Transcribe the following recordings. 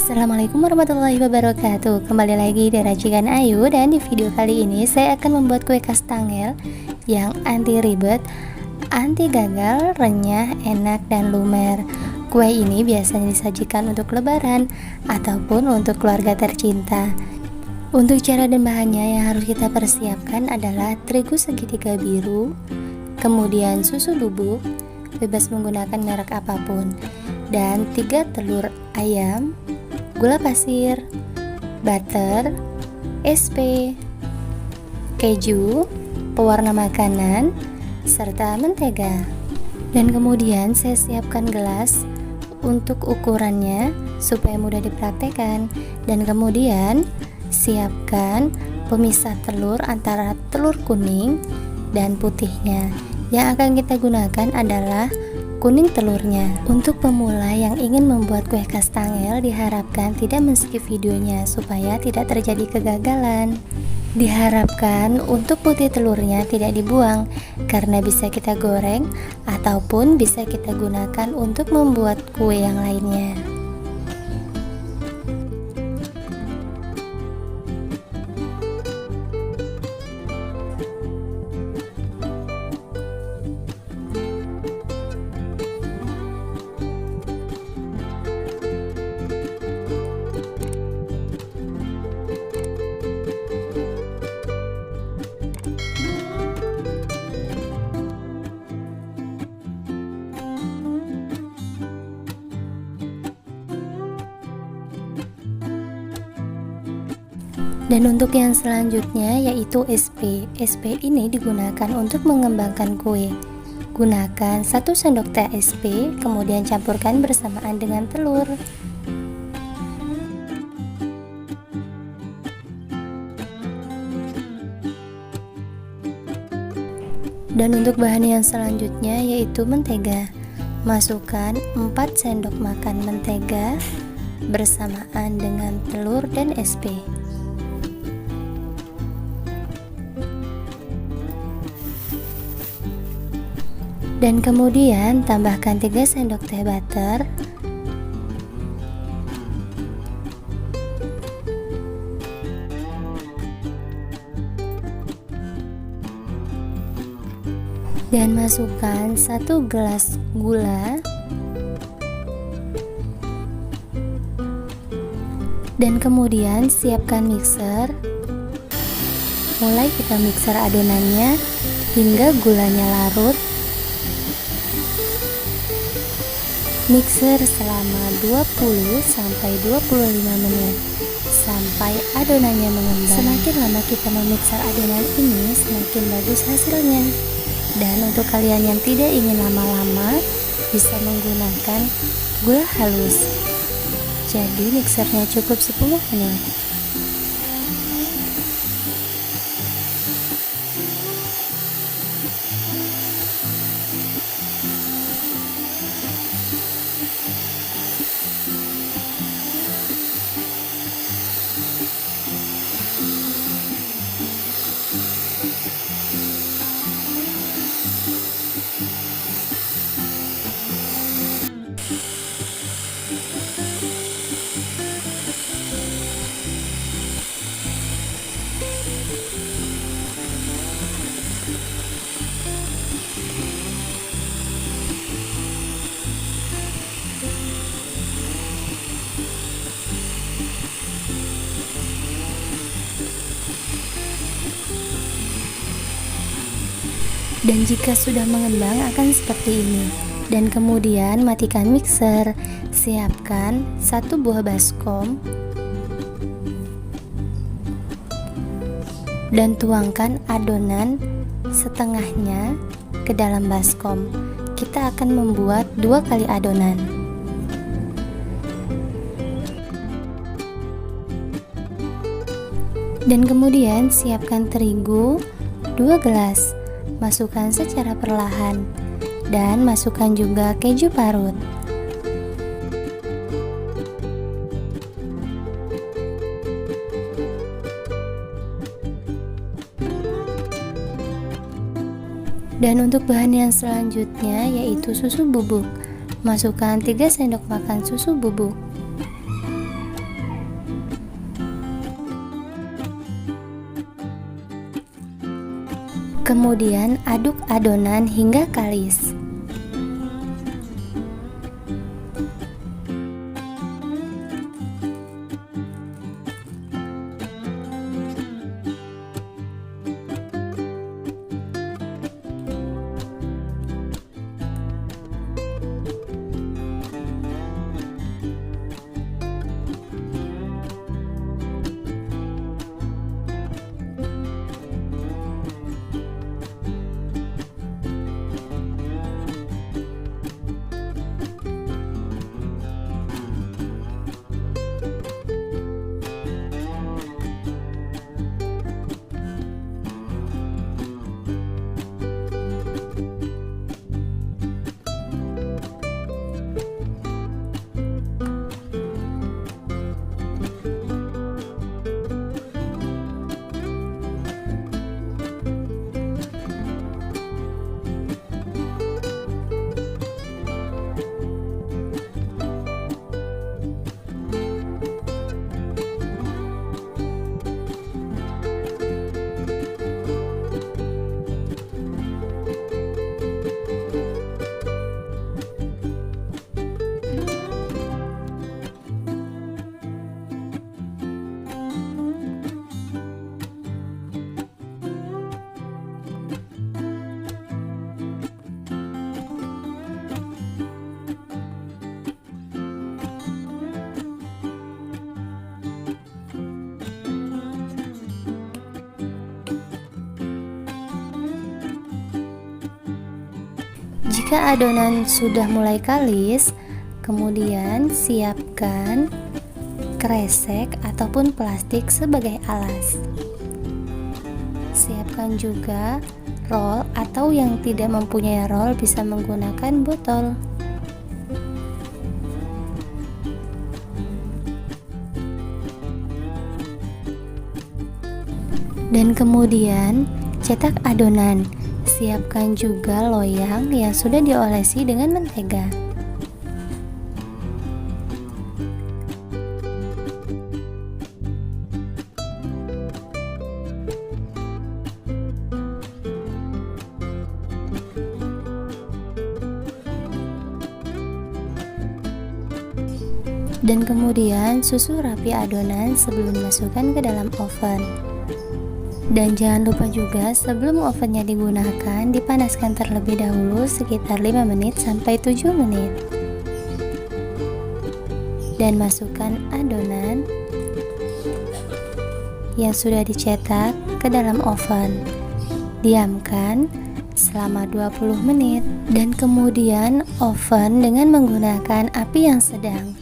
Assalamualaikum warahmatullahi wabarakatuh. Kembali lagi di Racikan Ayu, dan di video kali ini saya akan membuat kue kastangel yang anti ribet, anti gagal, renyah, enak, dan lumer. Kue ini biasanya disajikan untuk lebaran ataupun untuk keluarga tercinta. Untuk cara dan bahannya yang harus kita persiapkan adalah terigu segitiga biru, kemudian susu bubuk, bebas menggunakan merek apapun, dan 3 telur ayam, gula pasir, butter, SP, keju, pewarna makanan, serta mentega. Dan kemudian saya siapkan gelas untuk ukurannya supaya mudah dipraktekkan. Dan kemudian siapkan pemisah telur antara telur kuning dan putihnya. Yang akan kita gunakan adalah kuning telurnya. Untuk pemula yang ingin membuat kue kastangel, diharapkan tidak men-skip videonya supaya tidak terjadi kegagalan. Diharapkan untuk putih telurnya tidak dibuang karena bisa kita goreng ataupun bisa kita gunakan untuk membuat kue yang lainnya. Dan untuk yang selanjutnya yaitu SP. SP ini digunakan untuk mengembangkan kue. Gunakan 1 sendok teh SP, kemudian campurkan bersamaan dengan telur. Dan untuk bahan yang selanjutnya yaitu mentega. Masukkan 4 sendok makan mentega bersamaan dengan telur dan SP. Dan kemudian tambahkan 3 sendok teh butter, dan masukkan 1 gelas gula, dan kemudian siapkan mixer. Mulai kita mixer adonannya hingga gulanya larut. Mixer selama 20-25 menit sampai adonannya mengembang. Semakin lama kita memixer adonan ini, semakin bagus hasilnya. Dan untuk kalian yang tidak ingin lama-lama, bisa menggunakan gula halus. Jadi mixernya cukup 10 menit. Dan jika sudah mengembang akan seperti ini. Dan kemudian matikan mixer. Siapkan 1 buah baskom dan tuangkan adonan setengahnya ke dalam baskom. Kita akan membuat 2 kali adonan. Dan kemudian siapkan terigu 2 gelas. Masukkan secara perlahan dan masukkan juga keju parut. Dan untuk bahan yang selanjutnya yaitu susu bubuk. Masukkan 3 sendok makan susu bubuk. Kemudian aduk adonan hingga kalis. Jika adonan sudah mulai kalis, kemudian siapkan kresek ataupun plastik sebagai alas. Siapkan juga roll, atau yang tidak mempunyai roll bisa menggunakan botol. Dan kemudian cetak adonan. Siapkan juga loyang yang sudah diolesi dengan mentega. Dan kemudian susu rapi adonan sebelum dimasukkan ke dalam oven. Dan jangan lupa juga sebelum ovennya digunakan, dipanaskan terlebih dahulu sekitar 5 menit sampai 7 menit. Dan masukkan adonan yang sudah dicetak ke dalam oven. Diamkan selama 20 menit dan kemudian oven dengan menggunakan api yang sedang.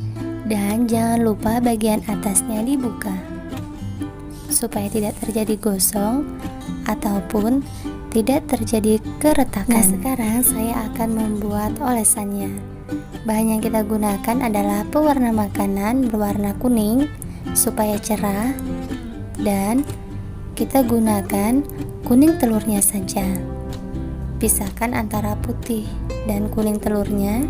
Dan jangan lupa bagian atasnya dibuka supaya tidak terjadi gosong ataupun tidak terjadi keretakan. Nah, sekarang saya akan membuat olesannya. Bahan yang kita gunakan adalah pewarna makanan berwarna kuning supaya cerah, dan kita gunakan kuning telurnya saja. Pisahkan antara putih dan kuning telurnya.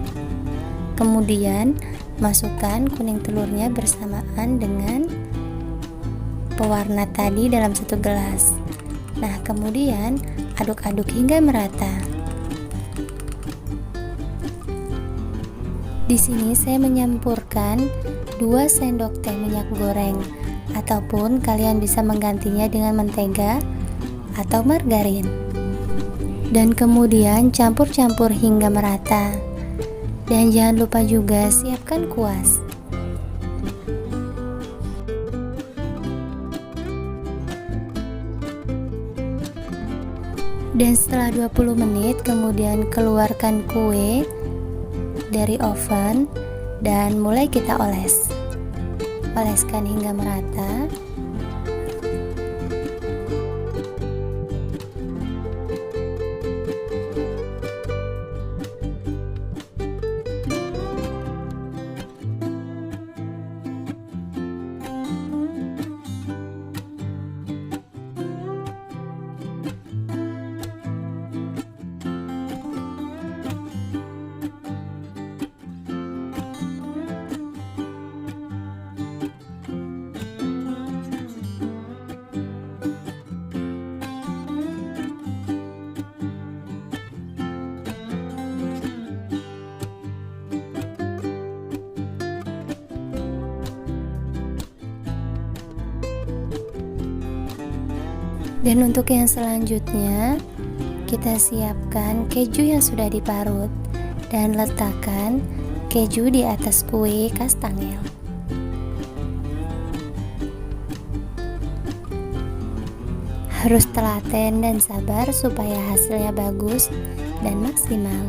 Kemudian masukkan kuning telurnya bersamaan dengan pewarna tadi dalam satu gelas. Nah, kemudian aduk-aduk hingga merata. Di sini saya menyampurkan 2 sendok teh minyak goreng, ataupun kalian bisa menggantinya dengan mentega atau margarin. Dan kemudian campur-campur hingga merata. Dan jangan lupa juga siapkan kuas. Dan setelah 20 menit kemudian keluarkan kue dari oven dan mulai kita oles. Oleskan hingga merata. Dan untuk yang selanjutnya, kita siapkan keju yang sudah diparut dan letakkan keju di atas kue kastangel. Harus telaten dan sabar supaya hasilnya bagus dan maksimal.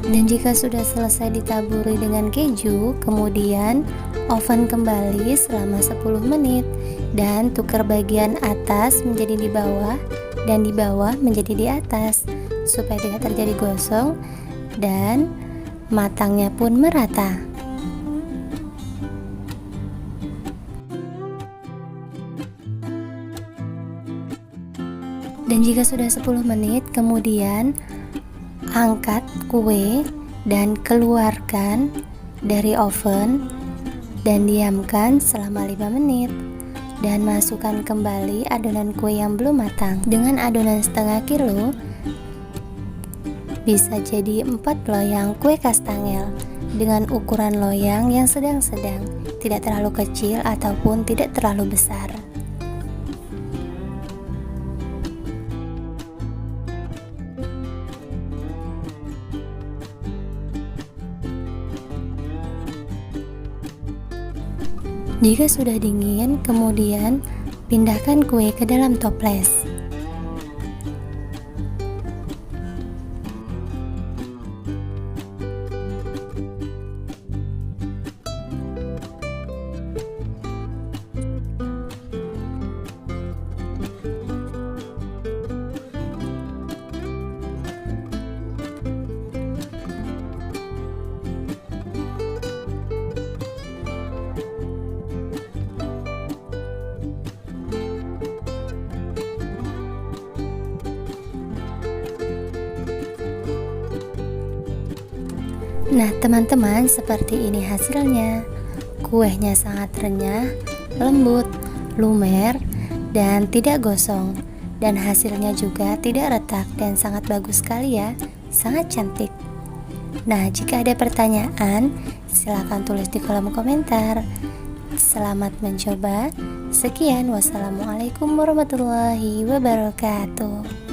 Dan jika sudah selesai ditaburi dengan keju, kemudian oven kembali selama 10 menit dan tukar bagian atas menjadi di bawah dan di bawah menjadi di atas supaya tidak terjadi gosong dan matangnya pun merata. Dan jika sudah 10 menit, kemudian angkat kue dan keluarkan dari oven dan diamkan selama 5 menit dan masukkan kembali adonan kue yang belum matang. Dengan adonan setengah kilo bisa jadi 4 loyang kue kastangel dengan ukuran loyang yang sedang-sedang, tidak terlalu kecil ataupun tidak terlalu besar. Jika sudah dingin, kemudian pindahkan kue ke dalam toples. Nah teman-teman, seperti ini hasilnya. Kuenya sangat renyah, lembut, lumer, dan tidak gosong. Dan hasilnya juga tidak retak dan sangat bagus sekali ya, sangat cantik. Nah jika ada pertanyaan, silahkan tulis di kolom komentar. Selamat mencoba. Sekian, wassalamualaikum warahmatullahi wabarakatuh.